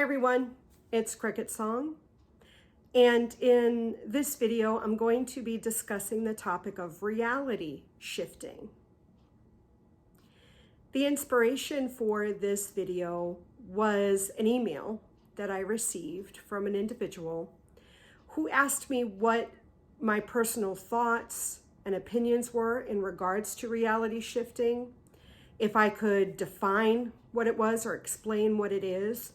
Hi everyone, it's CricketSong, and in this video I'm going to be discussing the topic of reality shifting. The inspiration for this video was an email that I received from an individual who asked me what my personal thoughts and opinions were in regards to reality shifting, if I could define what it was or explain what it is,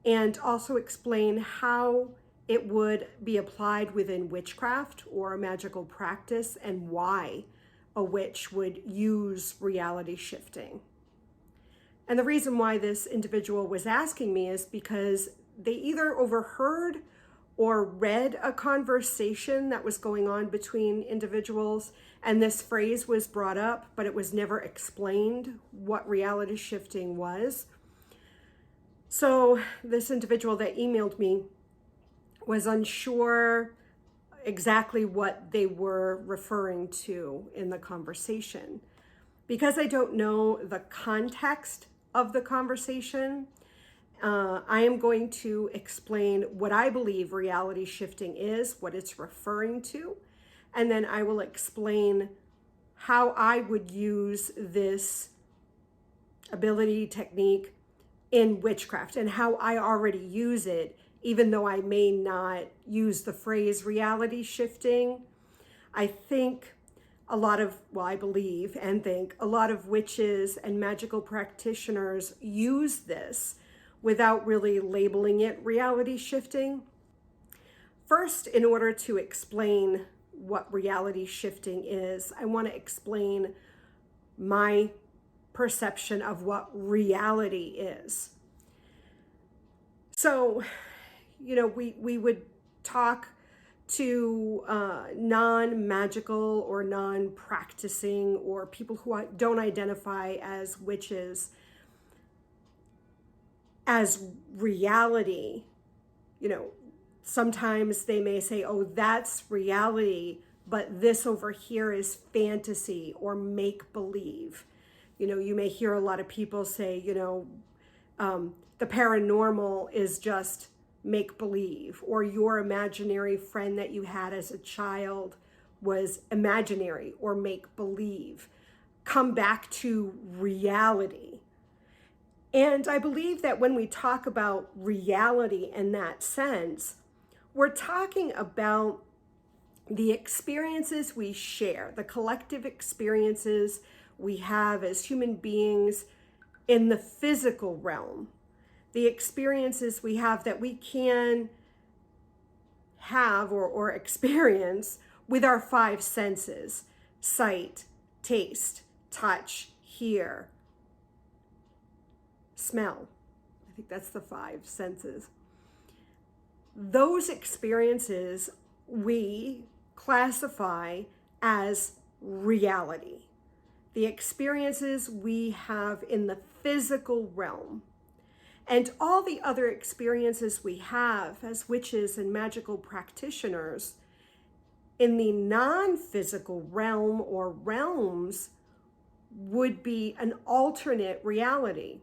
and also explain how it would be applied within witchcraft or a magical practice and why a witch would use reality shifting. And the reason why this individual was asking me is because they either overheard or read a conversation that was going on between individuals, and this phrase was brought up, but it was never explained what reality shifting was. So this individual that emailed me was unsure exactly what they were referring to in the conversation. Because I don't know the context of the conversation, I am going to explain what I believe reality shifting is, what it's referring to, and then I will explain how I would use this ability, technique, in witchcraft and how I already use it, even though I may not use the phrase reality shifting. I think I believe and think a lot of witches and magical practitioners use this without really labeling it reality shifting. First, in order to explain what reality shifting is, I want to explain my perception of what reality is. So, we would talk to non-magical or non-practicing or people who don't identify as witches as reality. Sometimes they may say, oh, that's reality, but this over here is fantasy or make-believe. You may hear a lot of people say, the paranormal is just make-believe, or your imaginary friend that you had as a child was imaginary or make-believe. Come back to reality. And I believe that when we talk about reality in that sense, we're talking about the experiences we share, the collective experiences we have as human beings in the physical realm, the experiences we have that we can have or experience with our five senses: sight, taste, touch, hear, smell. I think that's the five senses. Those experiences we classify as reality. The experiences we have in the physical realm. And all the other experiences we have as witches and magical practitioners in the non-physical realm or realms would be an alternate reality.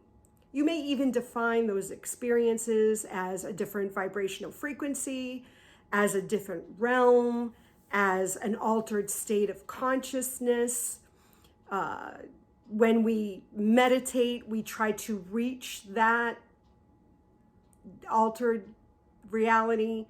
You may even define those experiences as a different vibrational frequency, as a different realm, as an altered state of consciousness. When we meditate, we try to reach that altered reality.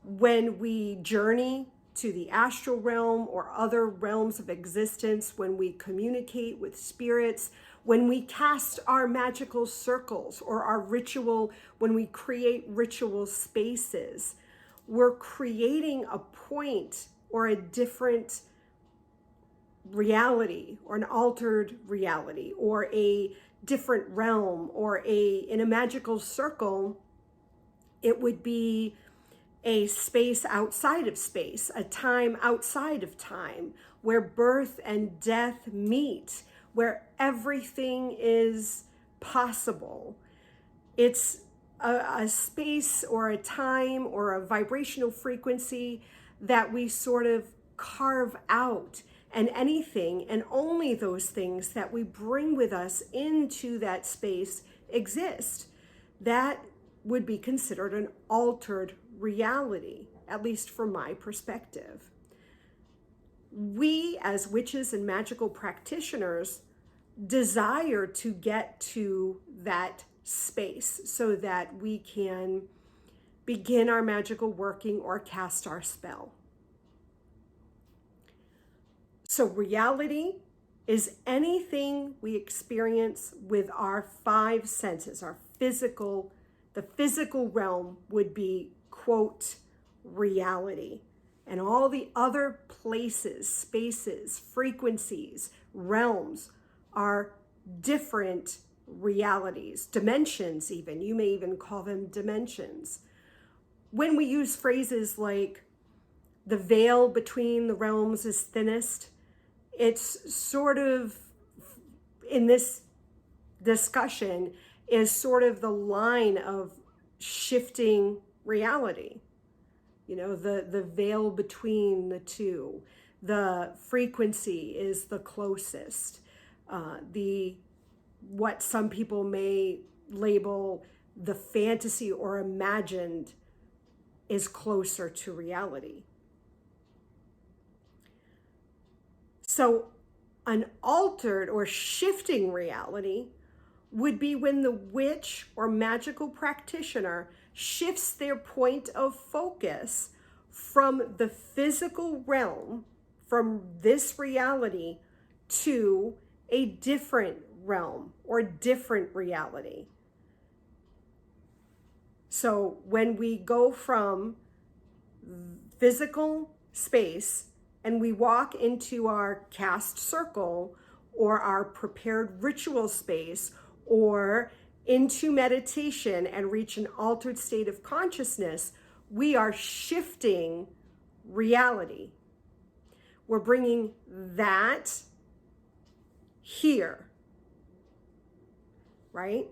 When we journey to the astral realm or other realms of existence, when we communicate with spirits, when we cast our magical circles or when we create ritual spaces, we're creating a point or a different reality or an altered reality or a different realm or in a magical circle, it would be a space outside of space, a time outside of time, where birth and death meet, where everything is possible. It's a space or a time or a vibrational frequency that we sort of carve out, and anything and only those things that we bring with us into that space exist. That would be considered an altered reality, at least from my perspective. We, as witches and magical practitioners, desire to get to that space so that we can begin our magical working or cast our spell. So reality is anything we experience with our five senses, the physical realm would be, quote, reality. And all the other places, spaces, frequencies, realms are different realities, dimensions even. You may even call them dimensions. When we use phrases like the veil between the realms is thinnest, it's sort of, in this discussion, is sort of the line of shifting reality. You know, the veil between the two. The frequency is the closest. What some people may label the fantasy or imagined is closer to reality. So an altered or shifting reality would be when the witch or magical practitioner shifts their point of focus from the physical realm, from this reality, to a different realm or different reality. So when we go from physical space and we walk into our cast circle or our prepared ritual space or into meditation and reach an altered state of consciousness, we are shifting reality. We're bringing that here, right?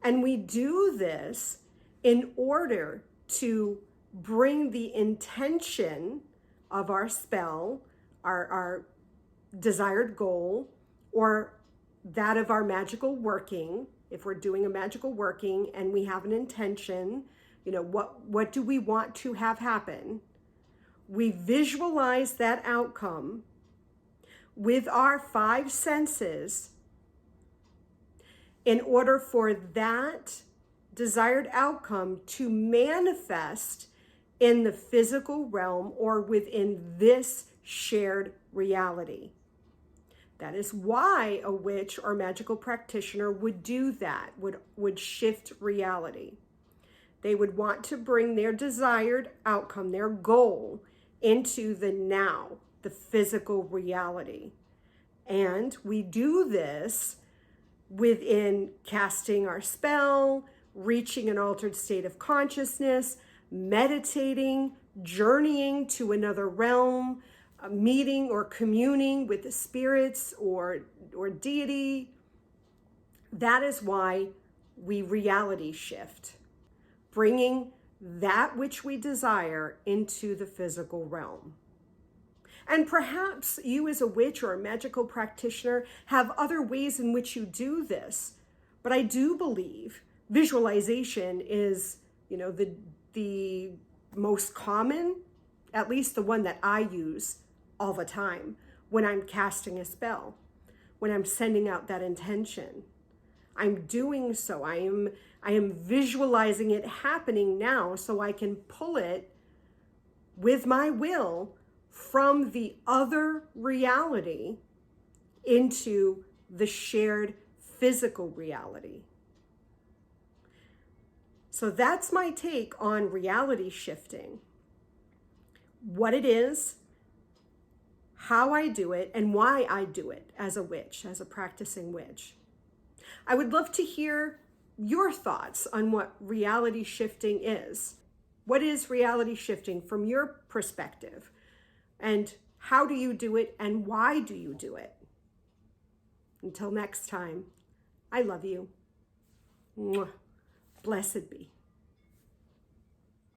And we do this in order to bring the intention of our spell, our desired goal, or that of our magical working. If we're doing a magical working and we have an intention, you know, what do we want to have happen? We visualize that outcome with our five senses in order for that desired outcome to manifest in the physical realm or within this shared reality. That is why a witch or magical practitioner would do that, would shift reality. They would want to bring their desired outcome, their goal, into the now, the physical reality. And we do this within casting our spell, reaching an altered state of consciousness, meditating, journeying to another realm, meeting or communing with the spirits or deity. That is why we reality shift, bringing that which we desire into the physical realm. And perhaps you as a witch or a magical practitioner have other ways in which you do this. But I do believe visualization is, you know, the most common, at least the one that I use all the time when I'm casting a spell, when I'm sending out that intention. I'm doing so. I am visualizing it happening now so I can pull it with my will from the other reality into the shared physical reality. So that's my take on reality shifting. What it is, how I do it, and why I do it as a witch, as a practicing witch. I would love to hear your thoughts on what reality shifting is. What is reality shifting from your perspective? And how do you do it, and why do you do it? Until next time, I love you. Mwah. Blessed be.